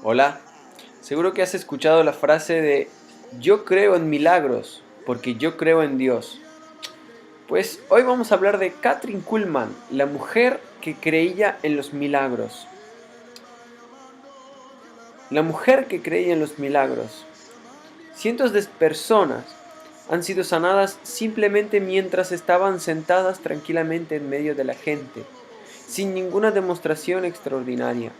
Hola, seguro que has escuchado la frase de yo creo en milagros porque yo creo en Dios. Pues hoy vamos a hablar de Kathryn Kuhlman, la mujer que creía en los milagros. La mujer que creía en los milagros. Cientos de personas han sido sanadas simplemente mientras estaban sentadas tranquilamente en medio de la gente, sin ninguna demostración extraordinaria.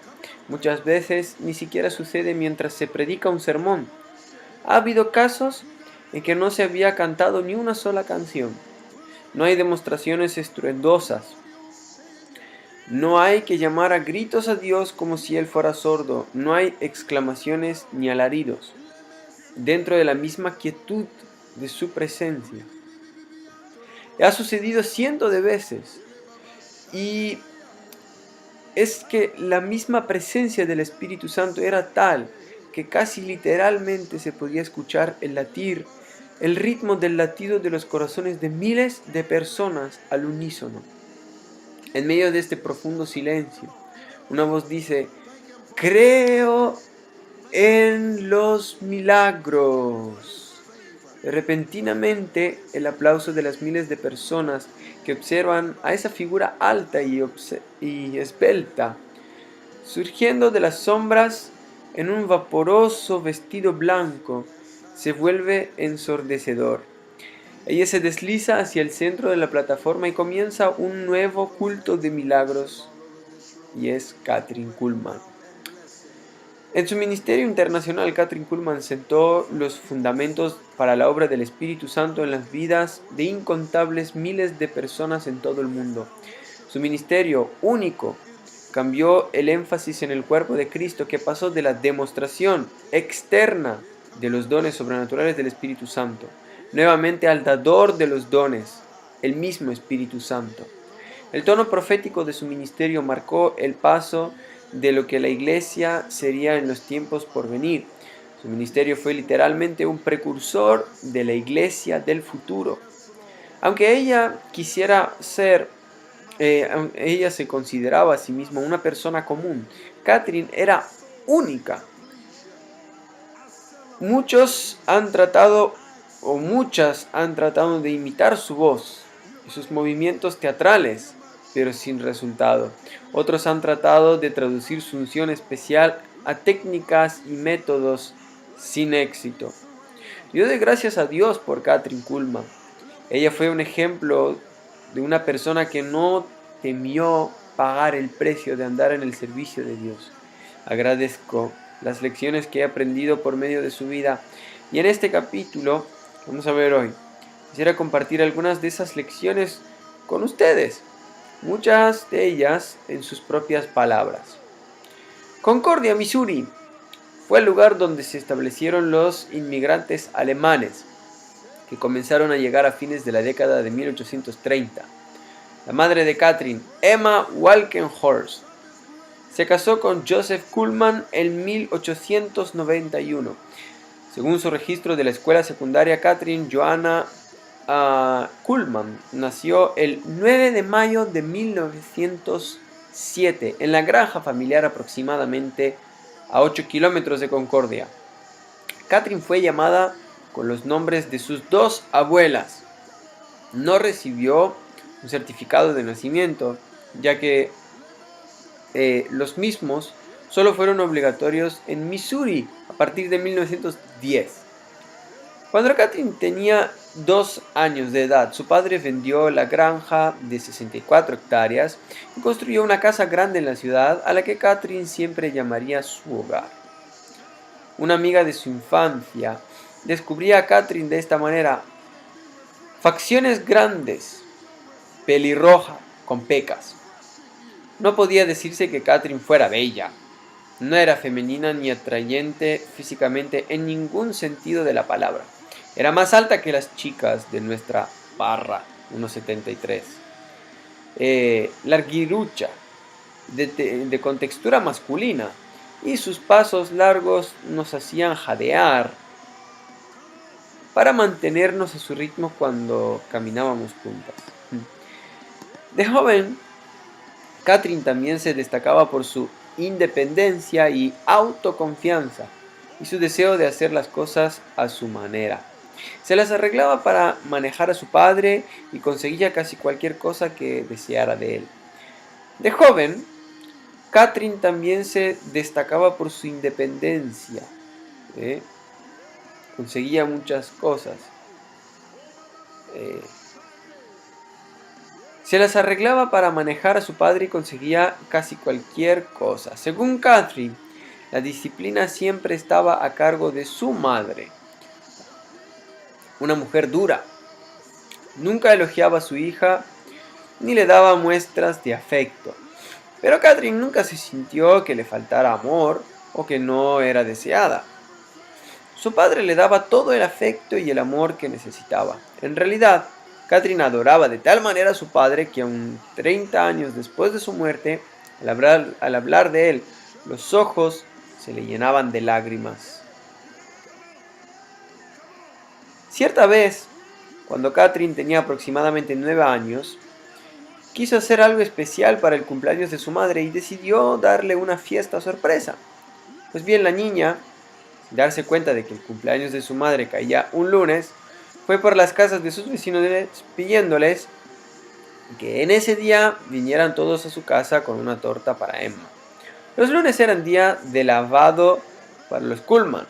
Muchas veces ni siquiera sucede mientras se predica un sermón. Ha habido casos en que no se había cantado ni una sola canción. No hay demostraciones estruendosas. No hay que llamar a gritos a Dios como si Él fuera sordo. No hay exclamaciones ni alaridos. Dentro de la misma quietud de su presencia. Ha sucedido cientos de veces. Y es que la misma presencia del Espíritu Santo era tal que casi literalmente se podía escuchar el ritmo del latido de los corazones de miles de personas al unísono. En medio de este profundo silencio, una voz dice: creo en los milagros. Repentinamente, el aplauso de las miles de personas que observan a esa figura alta y esbelta, surgiendo de las sombras en un vaporoso vestido blanco, se vuelve ensordecedor. Ella se desliza hacia el centro de la plataforma y comienza un nuevo culto de milagros, y es Kathryn Kuhlman. En su ministerio internacional, Kathryn Kuhlman sentó los fundamentos para la obra del Espíritu Santo en las vidas de incontables miles de personas en todo el mundo. Su ministerio único cambió el énfasis en el cuerpo de Cristo, que pasó de la demostración externa de los dones sobrenaturales del Espíritu Santo, nuevamente al dador de los dones, el mismo Espíritu Santo. El tono profético de su ministerio marcó el paso de lo que la iglesia sería en los tiempos por venir. Su ministerio fue literalmente un precursor de la iglesia del futuro. Aunque ella se consideraba a sí misma una persona común, Kathryn era única. Muchas han tratado de imitar su voz y sus movimientos teatrales, pero sin resultado. Otros han tratado de traducir su unción especial a técnicas y métodos sin éxito. Yo doy gracias a Dios por Kathryn Kuhlman. Ella fue un ejemplo de una persona que no temió pagar el precio de andar en el servicio de Dios. Agradezco las lecciones que he aprendido por medio de su vida, y en este capítulo vamos a ver hoy, quisiera compartir algunas de esas lecciones con ustedes, muchas de ellas en sus propias palabras. Concordia, Missouri, fue el lugar donde se establecieron los inmigrantes alemanes que comenzaron a llegar a fines de la década de 1830. La madre de Kathryn, Emma Walkenhorst, se casó con Joseph Kuhlman en 1891. Según su registro de la escuela secundaria, Kathryn Johanna Kuhlman nació el 9 de mayo de 1907 en la granja familiar aproximadamente a 8 kilómetros de Concordia. Kathryn fue llamada con los nombres de sus dos abuelas. No recibió un certificado de nacimiento, ya que los mismos solo fueron obligatorios en Missouri a partir de 1910. Cuando Kathryn tenía 2 años de edad, su padre vendió la granja de 64 hectáreas y construyó una casa grande en la ciudad a la que Kathryn siempre llamaría su hogar. Una amiga de su infancia descubría a Kathryn de esta manera: facciones grandes, pelirroja, con pecas. No podía decirse que Kathryn fuera bella. No era femenina ni atrayente físicamente en ningún sentido de la palabra. Era más alta que las chicas de nuestra barra, 1,73. Larguirucha, de contextura masculina, y sus pasos largos nos hacían jadear para mantenernos a su ritmo cuando caminábamos juntas. De joven, Kathryn también se destacaba por su independencia y autoconfianza, y su deseo de hacer las cosas a su manera. Se las arreglaba para manejar a su padre y conseguía casi cualquier cosa que deseara de él. De joven, Catherine también se destacaba por su independencia. ¿eh? Conseguía muchas cosas. Se las arreglaba para manejar a su padre y conseguía casi cualquier cosa. Según Catherine, la disciplina siempre estaba a cargo de su madre, una mujer dura. Nunca elogiaba a su hija ni le daba muestras de afecto. Pero Catherine nunca se sintió que le faltara amor o que no era deseada. Su padre le daba todo el afecto y el amor que necesitaba. En realidad, Catherine adoraba de tal manera a su padre que aún 30 años después de su muerte, al hablar de él, los ojos se le llenaban de lágrimas. Cierta vez, cuando Catherine tenía aproximadamente 9 años, quiso hacer algo especial para el cumpleaños de su madre y decidió darle una fiesta sorpresa. Pues bien, la niña, sin darse cuenta de que el cumpleaños de su madre caía un lunes, fue por las casas de sus vecinos pidiéndoles que en ese día vinieran todos a su casa con una torta para Emma. Los lunes eran día de lavado para los Kuhlman.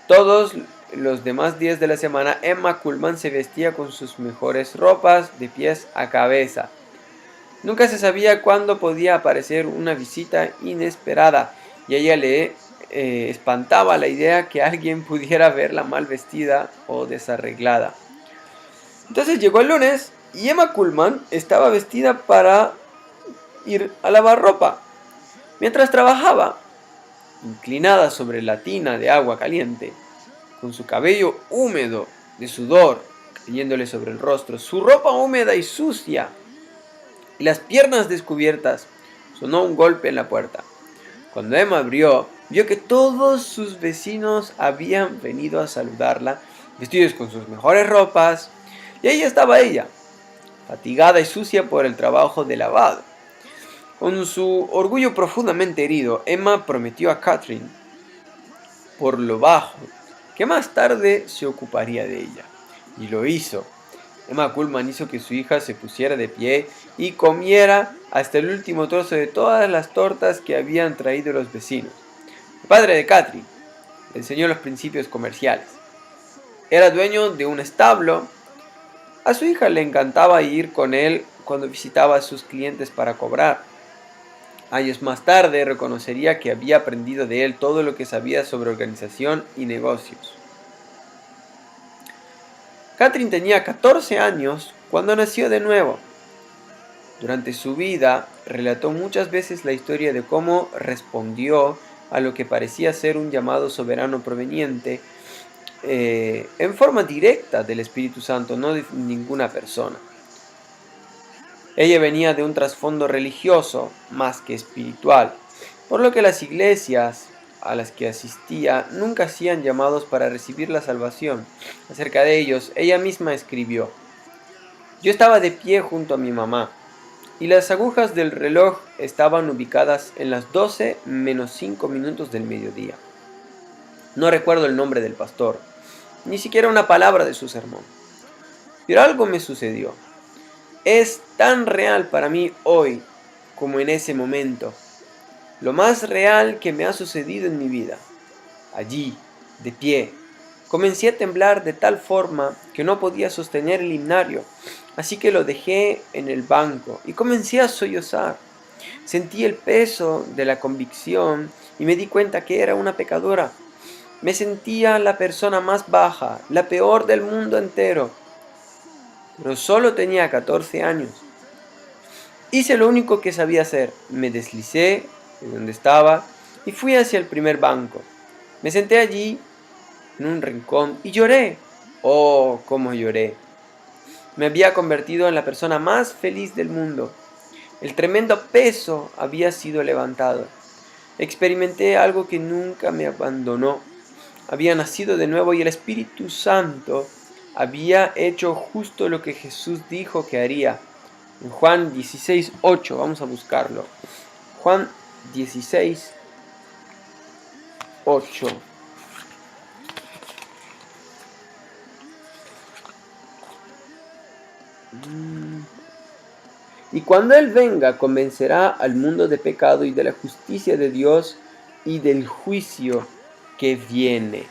Todos los demás días de la semana, Emma Kuhlman se vestía con sus mejores ropas de pies a cabeza. Nunca se sabía cuándo podía aparecer una visita inesperada y a ella le espantaba la idea que alguien pudiera verla mal vestida o desarreglada. Entonces llegó el lunes y Emma Kuhlman estaba vestida para ir a lavar ropa. Mientras trabajaba, inclinada sobre la tina de agua caliente, con su cabello húmedo de sudor cayéndole sobre el rostro, su ropa húmeda y sucia y las piernas descubiertas, sonó un golpe en la puerta. Cuando Emma abrió, vio que todos sus vecinos habían venido a saludarla, vestidos con sus mejores ropas, y ahí estaba ella, fatigada y sucia por el trabajo de lavado. Con su orgullo profundamente herido, Emma prometió a Catherine, por lo bajo, que más tarde se ocuparía de ella. Y lo hizo. Emma Kuhlman hizo que su hija se pusiera de pie y comiera hasta el último trozo de todas las tortas que habían traído los vecinos. El padre de Catherine le enseñó los principios comerciales. Era dueño de un establo. A su hija le encantaba ir con él cuando visitaba a sus clientes para cobrar. Años más tarde reconocería que había aprendido de él todo lo que sabía sobre organización y negocios. Catherine tenía 14 años cuando nació de nuevo. Durante su vida relató muchas veces la historia de cómo respondió a lo que parecía ser un llamado soberano proveniente en forma directa del Espíritu Santo, no de ninguna persona. Ella venía de un trasfondo religioso más que espiritual, por lo que las iglesias a las que asistía nunca hacían llamados para recibir la salvación. Acerca de ellos, ella misma escribió: yo estaba de pie junto a mi mamá, y las agujas del reloj estaban ubicadas en las 12 menos 5 minutos del mediodía. No recuerdo el nombre del pastor, ni siquiera una palabra de su sermón. Pero algo me sucedió. Es tan real para mí hoy como en ese momento. Lo más real que me ha sucedido en mi vida. Allí, de pie, comencé a temblar de tal forma que no podía sostener el himnario, así que lo dejé en el banco y comencé a sollozar. Sentí el peso de la convicción y me di cuenta que era una pecadora. Me sentía la persona más baja, la peor del mundo entero. Pero solo tenía 14 años. Hice lo único que sabía hacer. Me deslicé de donde estaba y fui hacia el primer banco. Me senté allí, en un rincón, y lloré. Oh, cómo lloré. Me había convertido en la persona más feliz del mundo. El tremendo peso había sido levantado. Experimenté algo que nunca me abandonó. Había nacido de nuevo y el Espíritu Santo había hecho justo lo que Jesús dijo que haría. En Juan 16:8, vamos a buscarlo. Juan 16:8. Y cuando Él venga, convencerá al mundo de pecado y de la justicia de Dios y del juicio que viene.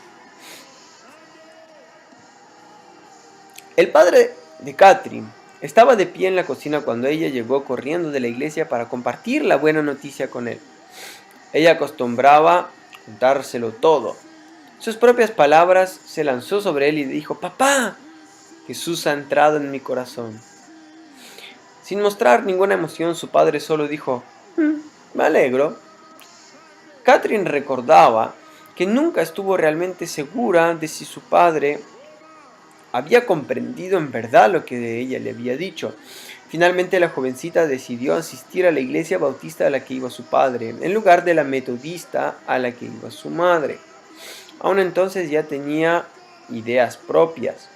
El padre de Catherine estaba de pie en la cocina cuando ella llegó corriendo de la iglesia para compartir la buena noticia con él. Ella acostumbraba contárselo todo. Sus propias palabras se lanzó sobre él y dijo: «Papá, Jesús ha entrado en mi corazón». Sin mostrar ninguna emoción, su padre solo dijo: «Me alegro». Catherine recordaba que nunca estuvo realmente segura de si su padre había comprendido en verdad lo que ella le había dicho. Finalmente la jovencita decidió asistir a la iglesia bautista a la que iba su padre, en lugar de la metodista a la que iba su madre. Aún entonces ya tenía ideas propias.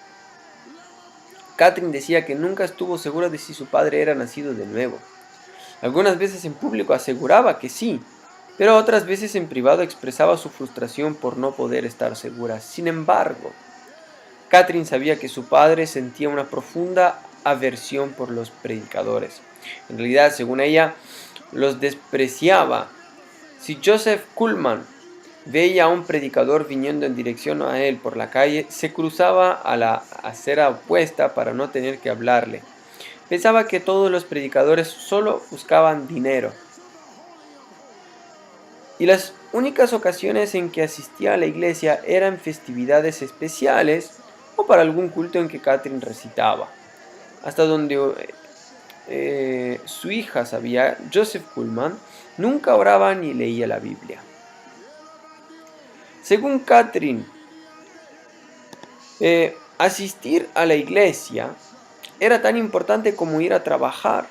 Catherine decía que nunca estuvo segura de si su padre era nacido de nuevo. Algunas veces en público aseguraba que sí, pero otras veces en privado expresaba su frustración por no poder estar segura. Sin embargo, Catherine sabía que su padre sentía una profunda aversión por los predicadores. En realidad, según ella, los despreciaba. Si Joseph Kuhlman veía a un predicador viniendo en dirección a él por la calle, se cruzaba a la acera opuesta para no tener que hablarle. Pensaba que todos los predicadores solo buscaban dinero. Y las únicas ocasiones en que asistía a la iglesia eran festividades especiales o para algún culto en que Catherine recitaba. Hasta donde su hija sabía, Joseph Kuhlman nunca oraba ni leía la Biblia. Según Catherine, asistir a la iglesia era tan importante como ir a trabajar.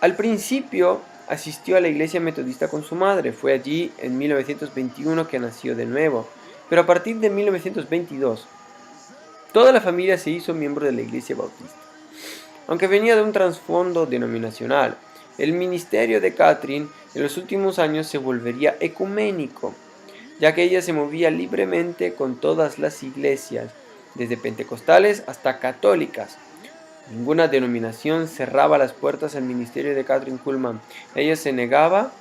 Al principio asistió a la iglesia metodista con su madre. Fue allí en 1921 que nació de nuevo. Pero a partir de 1922, toda la familia se hizo miembro de la iglesia bautista. Aunque venía de un trasfondo denominacional, el ministerio de Catherine en los últimos años se volvería ecuménico, ya que ella se movía libremente con todas las iglesias, desde pentecostales hasta católicas. Ninguna denominación cerraba las puertas al ministerio de Catherine Kuhlman. Ella se negaba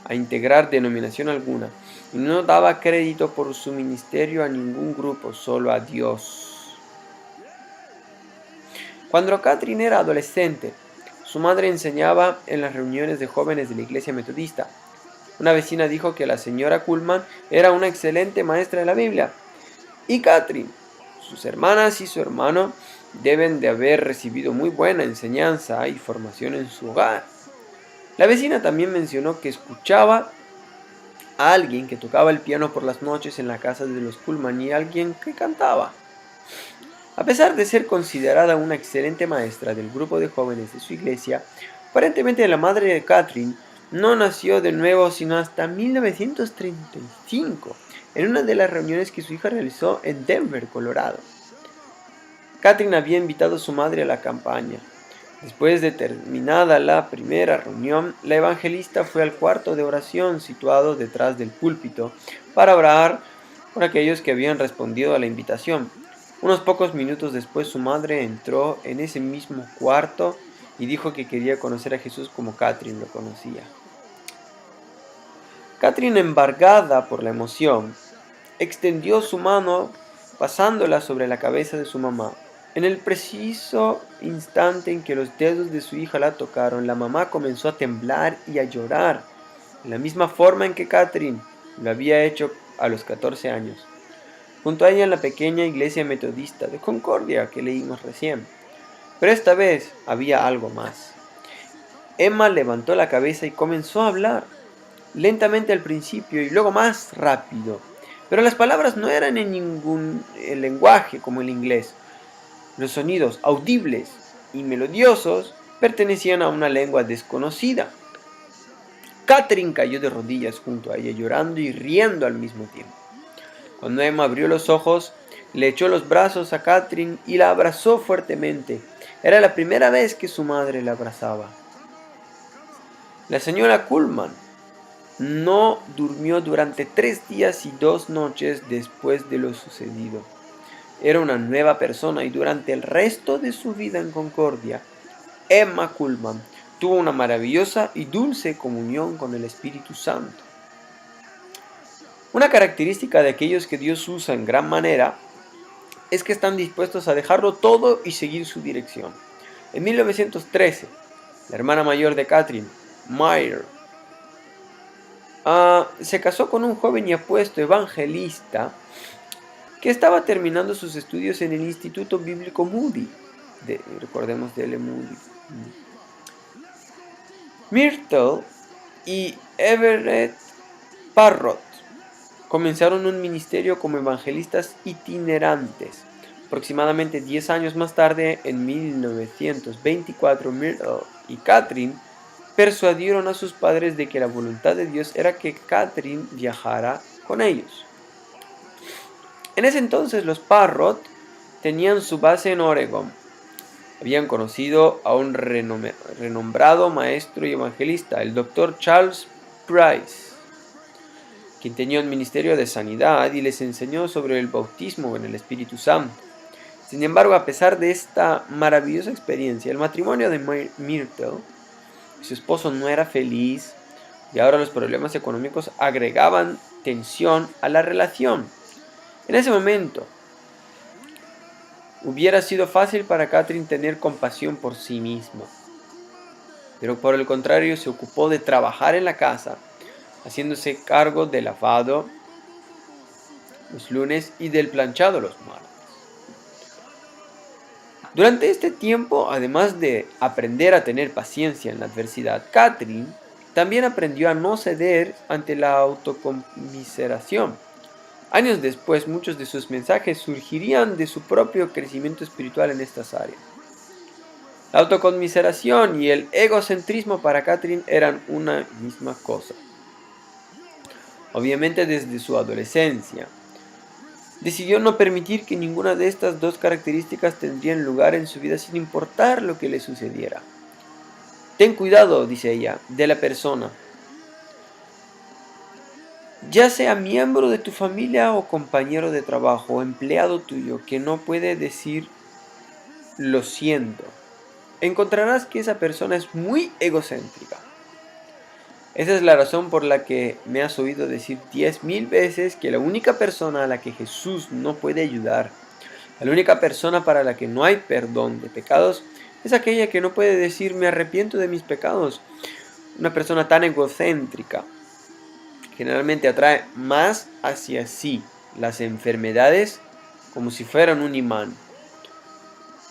a integrar denominación alguna y no daba crédito por su ministerio a ningún grupo, solo a Dios. Cuando Catherine era adolescente, su madre enseñaba en las reuniones de jóvenes de la iglesia metodista. Una vecina dijo que la señora Kuhlman era una excelente maestra de la Biblia. Y Catherine, sus hermanas y su hermano deben de haber recibido muy buena enseñanza y formación en su hogar. La vecina también mencionó que escuchaba a alguien que tocaba el piano por las noches en la casa de los Kuhlman y alguien que cantaba. A pesar de ser considerada una excelente maestra del grupo de jóvenes de su iglesia, aparentemente la madre de Catherine no nació de nuevo sino hasta 1935, en una de las reuniones que su hija realizó en Denver, Colorado. Catherine había invitado a su madre a la campaña. Después de terminada la primera reunión, la evangelista fue al cuarto de oración situado detrás del púlpito para orar por aquellos que habían respondido a la invitación. Unos pocos minutos después su madre entró en ese mismo cuarto y dijo que quería conocer a Jesús como Catherine lo conocía. Catherine, embargada por la emoción, extendió su mano pasándola sobre la cabeza de su mamá. En el preciso instante en que los dedos de su hija la tocaron, la mamá comenzó a temblar y a llorar, de la misma forma en que Catherine lo había hecho a los 14 años. Junto a ella en la pequeña iglesia metodista de Concordia que leímos recién. Pero esta vez había algo más. Emma levantó la cabeza y comenzó a hablar, lentamente al principio y luego más rápido. Pero las palabras no eran en ningún lenguaje como el inglés. Los sonidos audibles y melodiosos pertenecían a una lengua desconocida. Catherine cayó de rodillas junto a ella, llorando y riendo al mismo tiempo. Cuando Emma abrió los ojos, le echó los brazos a Catherine y la abrazó fuertemente. Era la primera vez que su madre la abrazaba. La señora Kuhlman no durmió durante 3 días y 2 noches después de lo sucedido. Era una nueva persona y durante el resto de su vida en Concordia, Emma Kuhlman tuvo una maravillosa y dulce comunión con el Espíritu Santo. Una característica de aquellos que Dios usa en gran manera es que están dispuestos a dejarlo todo y seguir su dirección. En 1913, la hermana mayor de Catherine, Meyer, se casó con un joven y apuesto evangelista que estaba terminando sus estudios en el Instituto Bíblico Moody. Recordemos de L. Moody. Myrtle y Everett Parrott comenzaron un ministerio como evangelistas itinerantes. Aproximadamente 10 años más tarde, en 1924, Myrtle y Catherine persuadieron a sus padres de que la voluntad de Dios era que Catherine viajara con ellos. En ese entonces los Parrott tenían su base en Oregón. Habían conocido a un renombrado maestro y evangelista, el Dr. Charles Price, quien tenía un ministerio de sanidad y les enseñó sobre el bautismo en el Espíritu Santo. Sin embargo, a pesar de esta maravillosa experiencia, el matrimonio de Myrtle y su esposo no era feliz y ahora los problemas económicos agregaban tensión a la relación. En ese momento, hubiera sido fácil para Catherine tener compasión por sí misma, pero por el contrario se ocupó de trabajar en la casa, haciéndose cargo del lavado los lunes y del planchado los martes. Durante este tiempo, además de aprender a tener paciencia en la adversidad, Catherine también aprendió a no ceder ante la autocomiseración. Años después, muchos de sus mensajes surgirían de su propio crecimiento espiritual en estas áreas. La autoconmiseración y el egocentrismo para Catherine eran una misma cosa. Obviamente desde su adolescencia, decidió no permitir que ninguna de estas dos características tendrían lugar en su vida sin importar lo que le sucediera. Ten cuidado, dice ella, de la persona, ya sea miembro de tu familia o compañero de trabajo o empleado tuyo, que no puede decir lo siento. Encontrarás que esa persona es muy egocéntrica. Esa es la razón por la que me has oído decir 10,000 veces que la única persona a la que Jesús no puede ayudar, la única persona para la que no hay perdón de pecados, es aquella que no puede decir me arrepiento de mis pecados. Una persona tan egocéntrica generalmente atrae más hacia sí las enfermedades como si fueran un imán.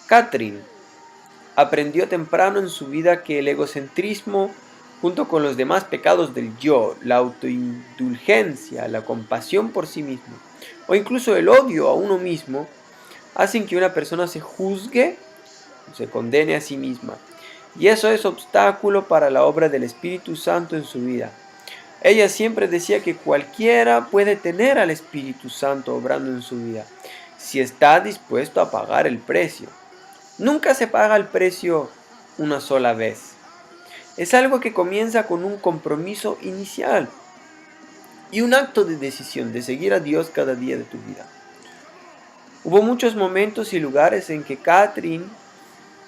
Catherine aprendió temprano en su vida que el egocentrismo, junto con los demás pecados del yo, la autoindulgencia, la compasión por sí mismo, o incluso el odio a uno mismo, hacen que una persona se juzgue o se condene a sí misma. Y eso es obstáculo para la obra del Espíritu Santo en su vida. Ella siempre decía que cualquiera puede tener al Espíritu Santo obrando en su vida, si está dispuesto a pagar el precio. Nunca se paga el precio una sola vez. Es algo que comienza con un compromiso inicial y un acto de decisión de seguir a Dios cada día de tu vida. Hubo muchos momentos y lugares en que Catherine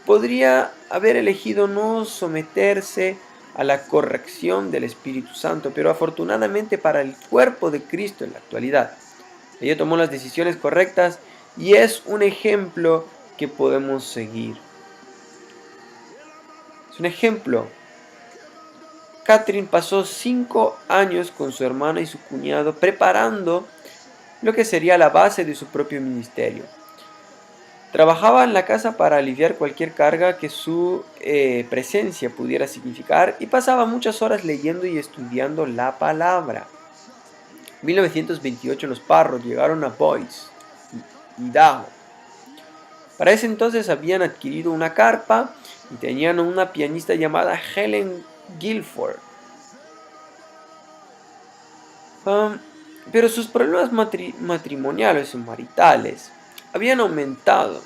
podría haber elegido no someterse a la corrección del Espíritu Santo, pero afortunadamente para el cuerpo de Cristo en la actualidad, ella tomó las decisiones correctas y es un ejemplo que podemos seguir. Es un ejemplo. Catherine pasó 5 años con su hermana y su cuñado preparando lo que sería la base de su propio ministerio. Trabajaba en la casa para aliviar cualquier carga que su presencia pudiera significar y pasaba muchas horas leyendo y estudiando la palabra. En 1928 los Parrott llegaron a Boise, Idaho. Para ese entonces habían adquirido una carpa y tenían una pianista llamada Helen Guilford. Pero sus problemas matrimoniales o maritales habían aumentado,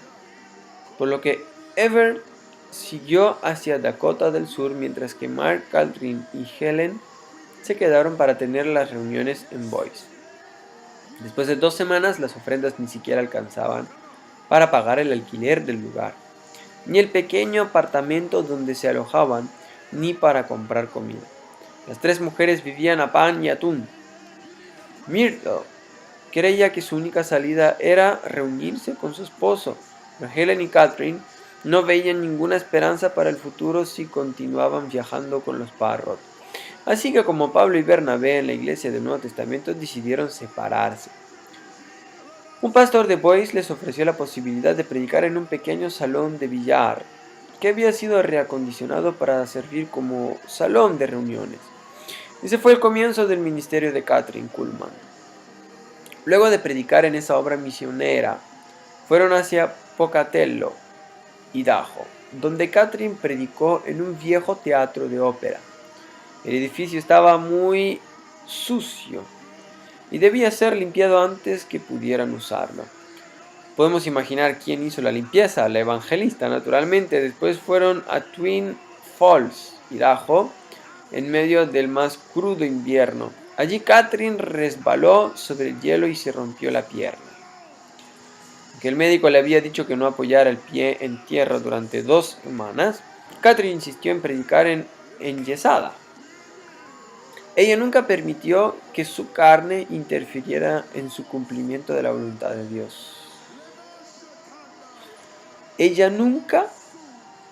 por lo que Everett siguió hacia Dakota del Sur, mientras que Mark, Catherine y Helen se quedaron para tener las reuniones en Boise. Después de 2 semanas, las ofrendas ni siquiera alcanzaban para pagar el alquiler del lugar, ni el pequeño apartamento donde se alojaban, ni para comprar comida. Las 3 mujeres vivían a pan y atún. Myrtle creía que su única salida era reunirse con su esposo, pero Helen y Catherine no veían ninguna esperanza para el futuro si continuaban viajando con los Parrott. Así que como Pablo y Bernabé en la iglesia del Nuevo Testamento decidieron separarse. Un pastor de Boise les ofreció la posibilidad de predicar en un pequeño salón de billar que había sido reacondicionado para servir como salón de reuniones. Ese fue el comienzo del ministerio de Kathryn Kuhlman. Luego de predicar en esa obra misionera, fueron hacia Pocatello, Idaho, donde Kathryn predicó en un viejo teatro de ópera. El edificio estaba muy sucio y debía ser limpiado antes que pudieran usarlo. Podemos imaginar quién hizo la limpieza, la evangelista, naturalmente. Después fueron a Twin Falls, Idaho, en medio del más crudo invierno. Allí Kathryn resbaló sobre el hielo y se rompió la pierna. Aunque el médico le había dicho que no apoyara el pie en tierra durante 2 semanas, Kathryn insistió en predicar enyesada. Ella nunca permitió que su carne interfiriera en su cumplimiento de la voluntad de Dios. Ella nunca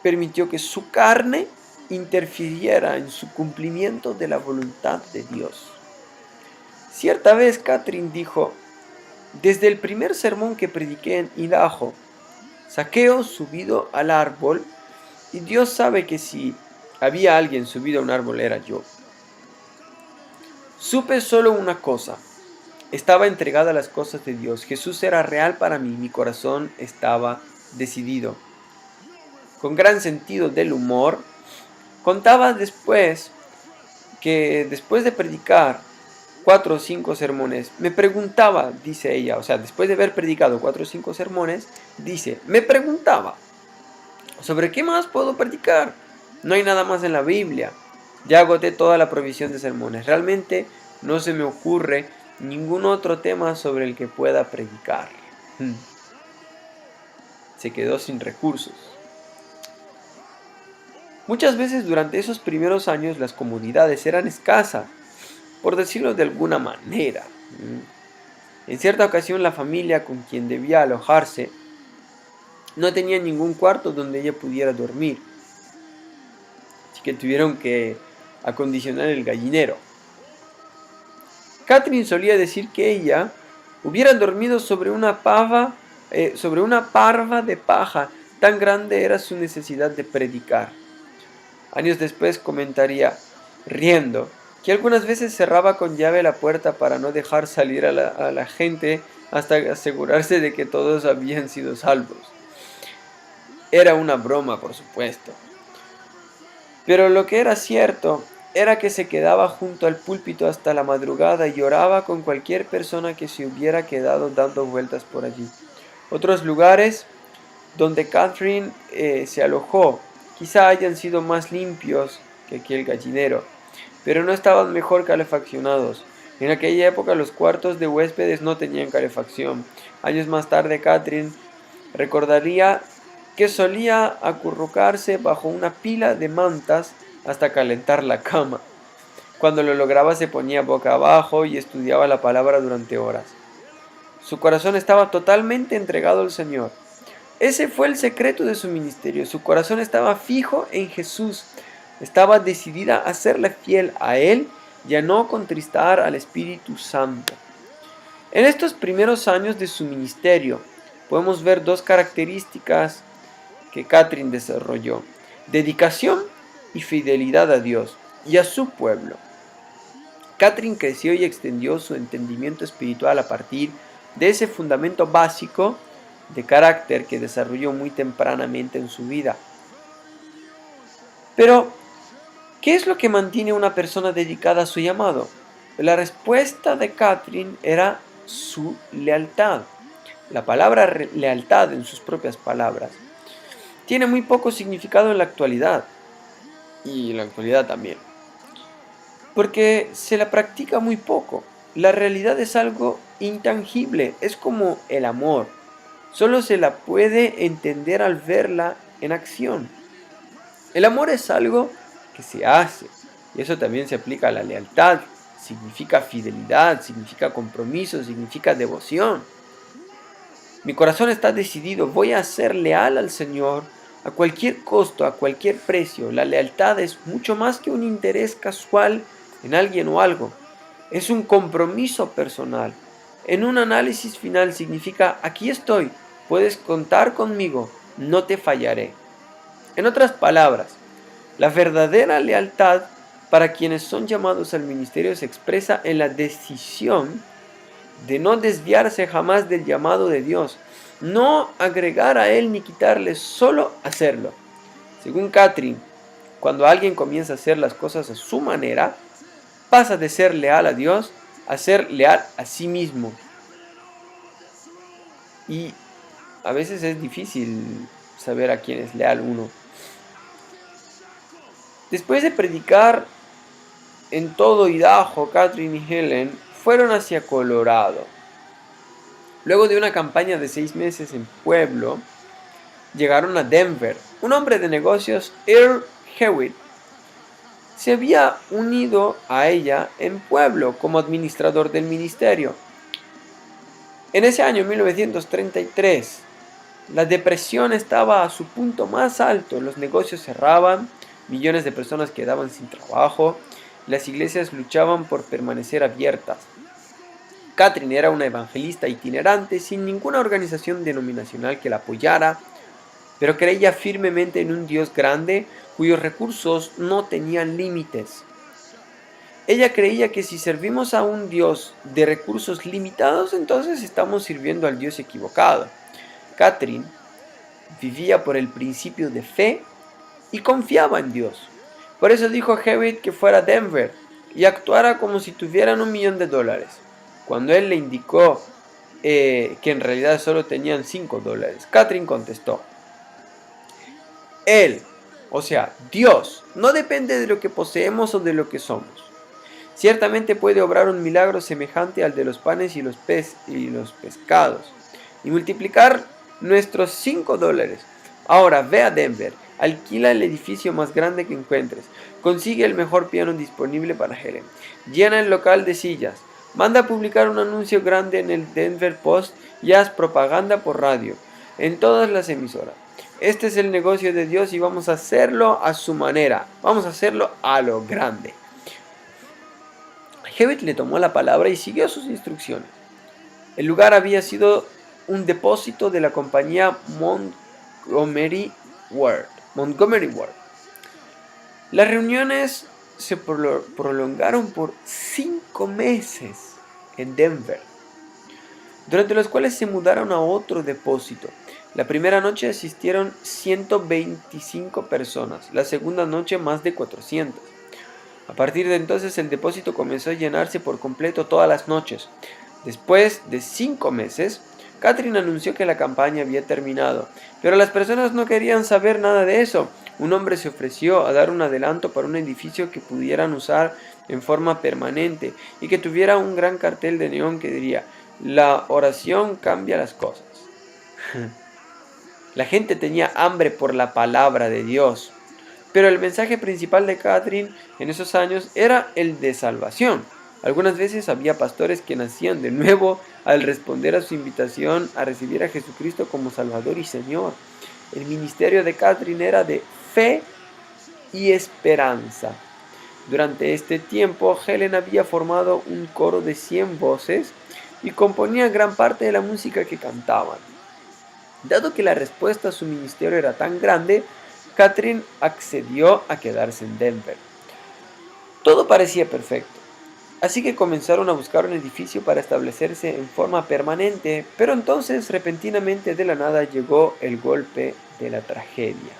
permitió que su carne interfiriera en su cumplimiento de la voluntad de Dios. Cierta vez Kathryn dijo: desde el primer sermón que prediqué en Idaho, Zaqueo subido al árbol, y Dios sabe que si había alguien subido a un árbol era yo. Supe solo una cosa: estaba entregada a las cosas de Dios. Jesús era real para mí, mi corazón estaba decidido. Con gran sentido del humor, contaba después de predicar 4 o 5 sermones, me preguntaba, dice ella, o sea, después de haber predicado 4 o 5 sermones, dice, me preguntaba, ¿sobre qué más puedo predicar? No hay nada más en la Biblia. Ya agoté toda la provisión de sermones. Realmente no se me ocurre ningún otro tema sobre el que pueda predicar. Se quedó sin recursos. Muchas veces durante esos primeros años las comodidades eran escasas, por decirlo de alguna manera. En cierta ocasión la familia con quien debía alojarse no tenía ningún cuarto donde ella pudiera dormir, así que tuvieron que acondicionar el gallinero. Kathryn solía decir que ella hubiera dormido sobre una parva de paja, tan grande era su necesidad de predicar. Años después comentaría, riendo, que algunas veces cerraba con llave la puerta para no dejar salir a la gente hasta asegurarse de que todos habían sido salvos. Era una broma, por supuesto. Pero lo que era cierto era que se quedaba junto al púlpito hasta la madrugada y oraba con cualquier persona que se hubiera quedado dando vueltas por allí. Otros lugares donde Kathryn se alojó quizá hayan sido más limpios que aquel gallinero, pero no estaban mejor calefaccionados. En aquella época los cuartos de huéspedes no tenían calefacción. Años más tarde Kathryn recordaría que solía acurrucarse bajo una pila de mantas hasta calentar la cama. Cuando lo lograba se ponía boca abajo y estudiaba la palabra durante horas. Su corazón estaba totalmente entregado al Señor. Ese fue el secreto de su ministerio. Su corazón estaba fijo en Jesús. Estaba decidida a serle fiel a Él y a no contristar al Espíritu Santo. En estos primeros años de su ministerio podemos ver 2 características que Kathryn desarrolló: dedicación y fidelidad a Dios y a su pueblo. Kathryn creció y extendió su entendimiento espiritual a partir de ese fundamento básico de carácter que desarrolló muy tempranamente en su vida. Pero, ¿qué es lo que mantiene a una persona dedicada a su llamado? La respuesta de Kathryn era su lealtad. La palabra lealtad, en sus propias palabras, tiene muy poco significado en la actualidad, y en la actualidad también. porque se la practica muy poco. La realidad es algo intangible, es como el amor. Solo se la puede entender al verla en acción. El amor es algo que se hace, y eso también se aplica a la lealtad. Significa fidelidad, significa compromiso, significa devoción. Mi corazón está decidido, voy a ser leal al Señor a cualquier costo, a cualquier precio. La lealtad es mucho más que un interés casual en alguien o algo. Es un compromiso personal. En un análisis final significa, aquí estoy, puedes contar conmigo, no te fallaré. En otras palabras, la verdadera lealtad para quienes son llamados al ministerio se expresa en la decisión de no desviarse jamás del llamado de Dios, no agregar a él ni quitarle, solo hacerlo. Según Catherine, cuando alguien comienza a hacer las cosas a su manera, pasa de ser leal a Dios a ser leal a sí mismo. Y a veces es difícil saber a quién es leal uno. Después de predicar en todo Idaho, Catherine y Helen fueron hacia Colorado. Luego de una campaña de 6 meses en Pueblo, llegaron a Denver. Un hombre de negocios, Earl Hewitt, se había unido a ella en Pueblo como administrador del ministerio. En ese año 1933, la depresión estaba a su punto más alto, los negocios cerraban, millones de personas quedaban sin trabajo, las iglesias luchaban por permanecer abiertas. Catherine era una evangelista itinerante sin ninguna organización denominacional que la apoyara, pero creía firmemente en un Dios grande cuyos recursos no tenían límites. Ella creía que si servimos a un Dios de recursos limitados, entonces estamos sirviendo al Dios equivocado. Catherine vivía por el principio de fe y confiaba en Dios. Por eso dijo a Hewitt que fuera a Denver y actuara como si tuvieran $1.000.000. Cuando él le indicó que en realidad solo tenían $5, Catherine contestó: Él, o sea, Dios, no depende de lo que poseemos o de lo que somos. Ciertamente puede obrar un milagro semejante al de los panes y los pescados, y multiplicar nuestros $5. Ahora ve a Denver, alquila el edificio más grande que encuentres, consigue el mejor piano disponible para Helen, llena el local de sillas, manda a publicar un anuncio grande en el Denver Post y haz propaganda por radio, en todas las emisoras. Este es el negocio de Dios y vamos a hacerlo a su manera, vamos a hacerlo a lo grande. Hewitt le tomó la palabra y siguió sus instrucciones. El lugar había sido un depósito de la compañía Montgomery Ward. Las reuniones se prolongaron por 5 meses en Denver, durante los cuales se mudaron a otro depósito. La primera noche asistieron 125 personas, la segunda noche más de 400. A partir de entonces el depósito comenzó a llenarse por completo todas las noches. Después de 5 meses, Catherine anunció que la campaña había terminado, pero las personas no querían saber nada de eso. Un hombre se ofreció a dar un adelanto para un edificio que pudieran usar en forma permanente y que tuviera un gran cartel de neón que diría: la oración cambia las cosas. La gente tenía hambre por la palabra de Dios. Pero el mensaje principal de Catherine en esos años era el de salvación. Algunas veces había pastores que nacían de nuevo al responder a su invitación a recibir a Jesucristo como Salvador y Señor. El ministerio de Catherine era de fe y esperanza. Durante este tiempo, Helen había formado un coro de 100 voces y componía gran parte de la música que cantaban. Dado que la respuesta a su ministerio era tan grande, Catherine accedió a quedarse en Denver. Todo parecía perfecto, así que comenzaron a buscar un edificio para establecerse en forma permanente, pero entonces repentinamente de la nada llegó el golpe de la tragedia.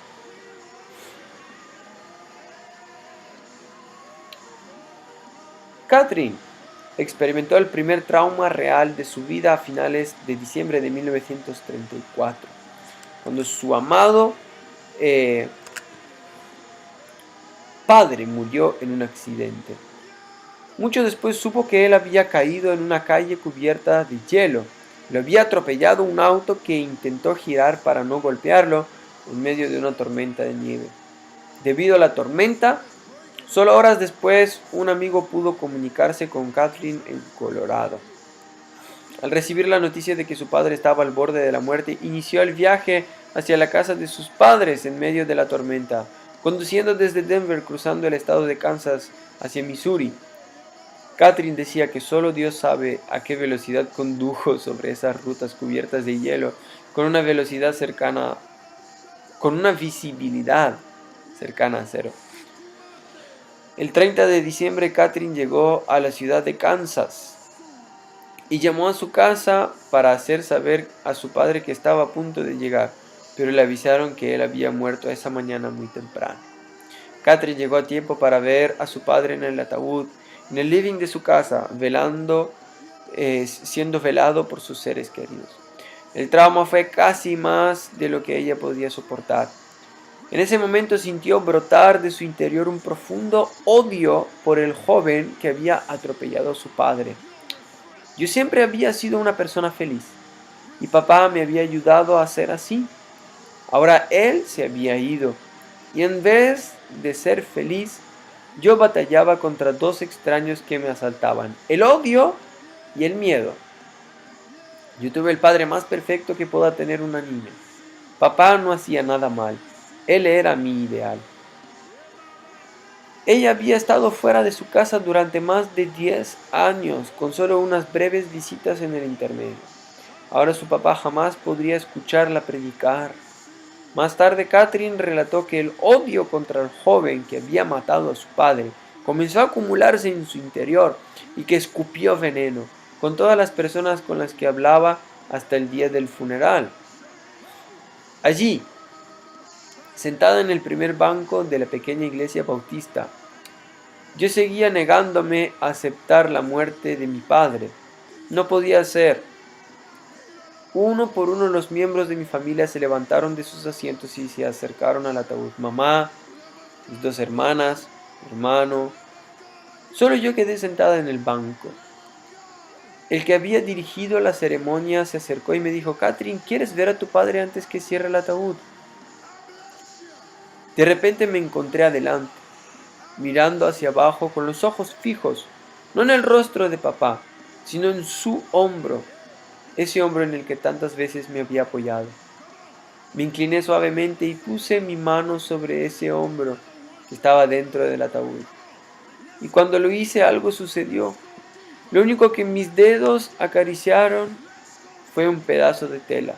Catherine experimentó el primer trauma real de su vida a finales de diciembre de 1934, cuando su amado padre murió en un accidente. Mucho después supo que él había caído en una calle cubierta de hielo. Lo había atropellado un auto que intentó girar para no golpearlo en medio de una tormenta de nieve. Debido a la tormenta, solo horas después un amigo pudo comunicarse con Catherine en Colorado. Al recibir la noticia de que su padre estaba al borde de la muerte, inició el viaje hacia la casa de sus padres en medio de la tormenta, conduciendo desde Denver cruzando el estado de Kansas hacia Missouri. Catherine decía que solo Dios sabe a qué velocidad condujo sobre esas rutas cubiertas de hielo, con una visibilidad cercana a cero. El 30 de diciembre, Catherine llegó a la ciudad de Kansas y llamó a su casa para hacer saber a su padre que estaba a punto de llegar, pero le avisaron que él había muerto esa mañana muy temprano. Catherine llegó a tiempo para ver a su padre en el ataúd, en el living de su casa, siendo velado por sus seres queridos. El trauma fue casi más de lo que ella podía soportar. En ese momento sintió brotar de su interior un profundo odio por el joven que había atropellado a su padre. Yo siempre había sido una persona feliz y papá me había ayudado a ser así. Ahora él se había ido y en vez de ser feliz, yo batallaba contra dos extraños que me asaltaban, el odio y el miedo. Yo tuve el padre más perfecto que pueda tener una niña. Papá no hacía nada mal, él era mi ideal. Ella había estado fuera de su casa durante más de 10 años, con solo unas breves visitas en el intermedio. Ahora su papá jamás podría escucharla predicar. Más tarde, Catherine relató que el odio contra el joven que había matado a su padre comenzó a acumularse en su interior y que escupió veneno con todas las personas con las que hablaba hasta el día del funeral. Allí, sentada en el primer banco de la pequeña iglesia bautista, yo seguía negándome a aceptar la muerte de mi padre. No podía ser. Uno por uno los miembros de mi familia se levantaron de sus asientos y se acercaron al ataúd. Mamá, mis dos hermanas, mi hermano. Solo yo quedé sentada en el banco. El que había dirigido la ceremonia se acercó y me dijo: Catherine, ¿quieres ver a tu padre antes que cierre el ataúd? De repente me encontré adelante, mirando hacia abajo con los ojos fijos, no en el rostro de papá, sino en su hombro, ese hombro en el que tantas veces me había apoyado. Me incliné suavemente y puse mi mano sobre ese hombro que estaba dentro del ataúd. Y cuando lo hice, algo sucedió. Lo único que mis dedos acariciaron fue un pedazo de tela.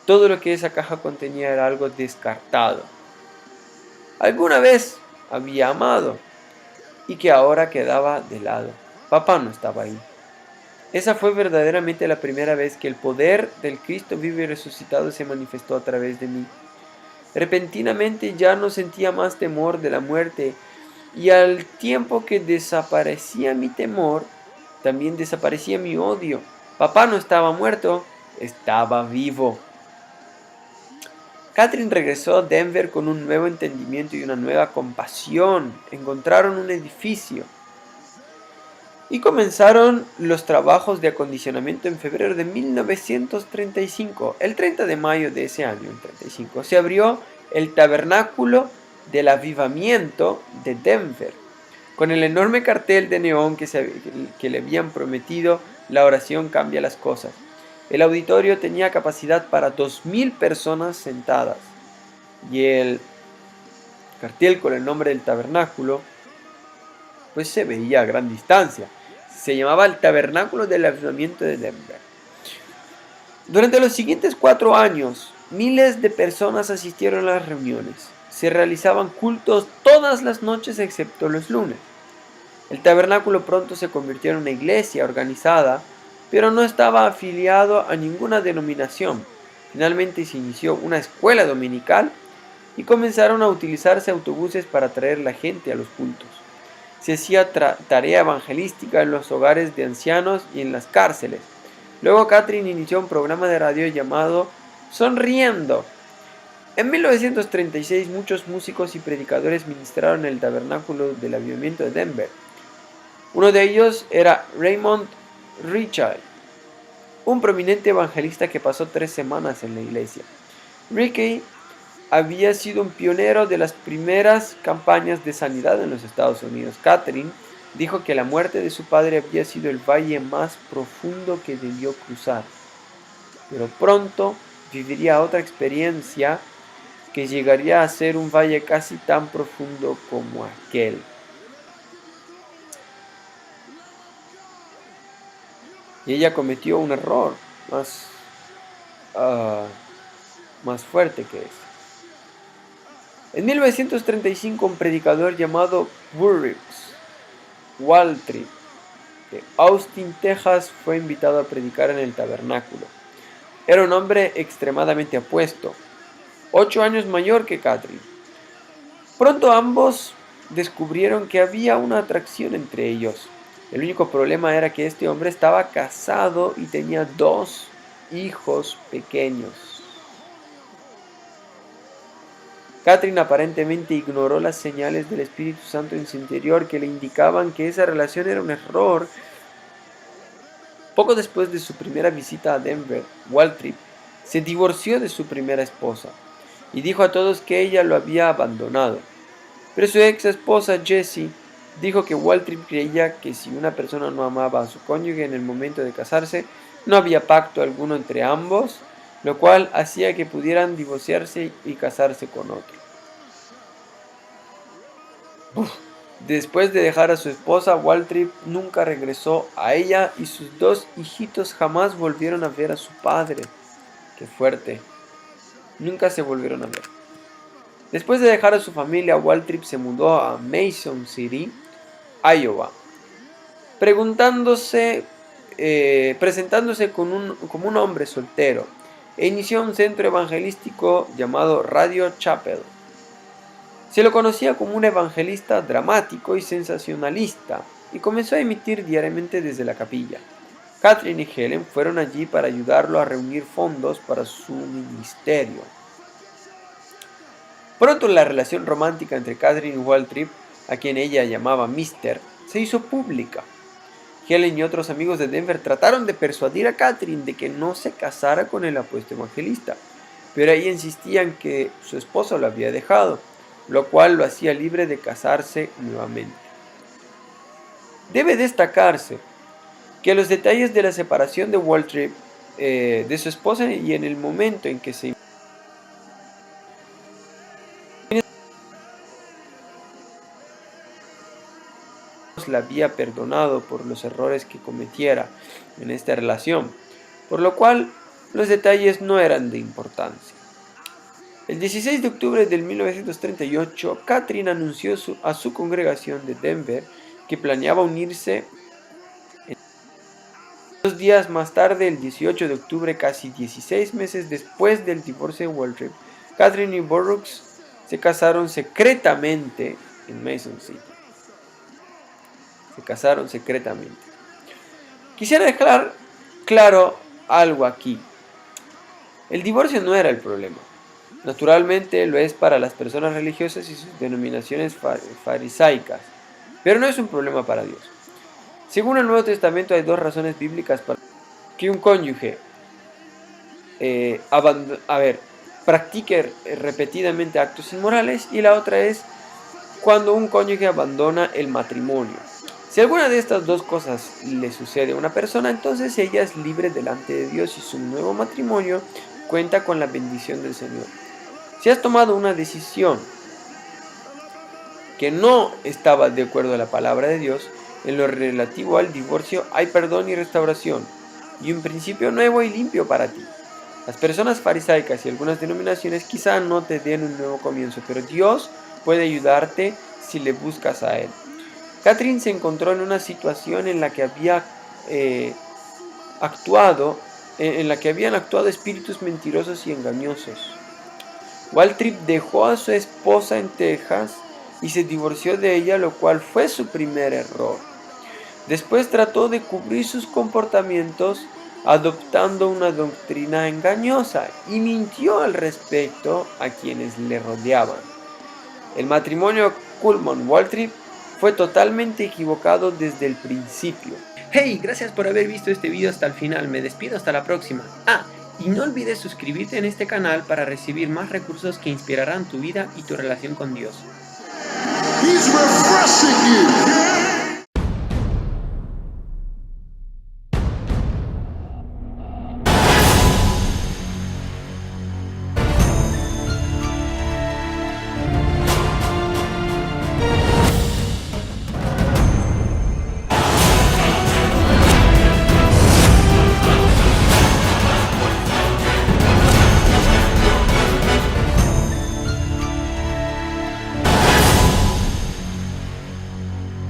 Todo lo que esa caja contenía era algo descartado. Alguna vez había amado y que ahora quedaba de lado. Papá no estaba ahí. Esa fue verdaderamente la primera vez que el poder del Cristo vivo y resucitado se manifestó a través de mí. Repentinamente ya no sentía más temor de la muerte, y al tiempo que desaparecía mi temor, también desaparecía mi odio. Papá no estaba muerto, estaba vivo. Catherine regresó a Denver con un nuevo entendimiento y una nueva compasión. Encontraron un edificio y comenzaron los trabajos de acondicionamiento en febrero de 1935. El 30 de mayo de ese año, en 35, se abrió el Tabernáculo del Avivamiento de Denver, con el enorme cartel de neón que le habían prometido: la oración cambia las cosas. El auditorio tenía capacidad para 2,000 personas sentadas, y el cartel con el nombre del tabernáculo pues se veía a gran distancia. Se llamaba el Tabernáculo del Avivamiento de Denver. Durante los siguientes 4 años, miles de personas asistieron a las reuniones. Se realizaban cultos todas las noches excepto los lunes. El tabernáculo pronto se convirtió en una iglesia organizada, pero no estaba afiliado a ninguna denominación. Finalmente se inició una escuela dominical y comenzaron a utilizarse autobuses para traer la gente a los cultos. Se hacía tarea evangelística en los hogares de ancianos y en las cárceles. Luego Catherine inició un programa de radio llamado Sonriendo. En 1936 muchos músicos y predicadores ministraron en el Tabernáculo del Avivamiento de Denver. Uno de ellos era Raymond Ritchie, un prominente evangelista que pasó 3 semanas en la iglesia. Rickey había sido un pionero de las primeras campañas de sanidad en los Estados Unidos. Catherine dijo que la muerte de su padre había sido el valle más profundo que debió cruzar, pero pronto viviría otra experiencia que llegaría a ser un valle casi tan profundo como aquel. Y ella cometió un error más fuerte que este. En 1935, un predicador llamado Burroughs Waltrip de Austin, Texas, fue invitado a predicar en el tabernáculo. Era un hombre extremadamente apuesto, 8 años mayor que Catherine. Pronto ambos descubrieron que había una atracción entre ellos. El único problema era que este hombre estaba casado y tenía 2 hijos pequeños. Catherine aparentemente ignoró las señales del Espíritu Santo en su interior que le indicaban que esa relación era un error. Poco después de su primera visita a Denver, Waltrip se divorció de su primera esposa y dijo a todos que ella lo había abandonado. Pero su ex esposa Jessie dijo que Waltrip creía que si una persona no amaba a su cónyuge en el momento de casarse, no había pacto alguno entre ambos, lo cual hacía que pudieran divorciarse y casarse con otro. Después de dejar a su esposa, Waltrip nunca regresó a ella y sus 2 hijitos jamás volvieron a ver a su padre. ¡Qué fuerte! Nunca se volvieron a ver. Después de dejar a su familia, Waltrip se mudó a Mason City, Iowa, presentándose como un hombre soltero, e inició un centro evangelístico llamado Radio Chapel. Se lo conocía como un evangelista dramático y sensacionalista, y comenzó a emitir diariamente desde la capilla. Catherine y Helen fueron allí para ayudarlo a reunir fondos para su ministerio. Pronto la relación romántica entre Catherine y Waltrip, a quien ella llamaba Mister, se hizo pública. Helen y otros amigos de Denver trataron de persuadir a Catherine de que no se casara con el apuesto evangelista, pero ella insistía en que su esposo lo había dejado, lo cual lo hacía libre de casarse nuevamente. Debe destacarse que los detalles de la separación de Waltrip de su esposa y en el momento en que la había perdonado por los errores que cometiera en esta relación, por lo cual los detalles no eran de importancia. El 16 de octubre de 1938, Catherine anunció a su congregación de Denver que planeaba unirse. 2 días más tarde, el 18 de octubre, casi 16 meses después del divorcio de Waltrip, Catherine y Burroughs se casaron secretamente en Mason City. Se casaron secretamente. Quisiera dejar claro algo aquí. El divorcio no era el problema. Naturalmente lo es para las personas religiosas y sus denominaciones farisaicas, pero no es un problema para Dios. Según el Nuevo Testamento hay 2 razones bíblicas para que un cónyuge practique repetidamente actos inmorales, y la otra es cuando un cónyuge abandona el matrimonio. Si alguna de estas 2 cosas le sucede a una persona, entonces ella es libre delante de Dios y su nuevo matrimonio cuenta con la bendición del Señor. Si has tomado una decisión que no estaba de acuerdo a la palabra de Dios, en lo relativo al divorcio hay perdón y restauración, y un principio nuevo y limpio para ti. Las personas farisaicas y algunas denominaciones quizá no te den un nuevo comienzo, pero Dios puede ayudarte si le buscas a Él. Catherine se encontró en una situación en la que habían actuado espíritus mentirosos y engañosos. Waltrip dejó a su esposa en Texas y se divorció de ella, lo cual fue su primer error. Después trató de cubrir sus comportamientos adoptando una doctrina engañosa y mintió al respecto a quienes le rodeaban. El matrimonio Kuhlman-Waltrip fue totalmente equivocado desde el principio. Hey, gracias por haber visto este video hasta el final, me despido hasta la próxima. Y no olvides suscribirte en este canal para recibir más recursos que inspirarán tu vida y tu relación con Dios. He's refreshing you.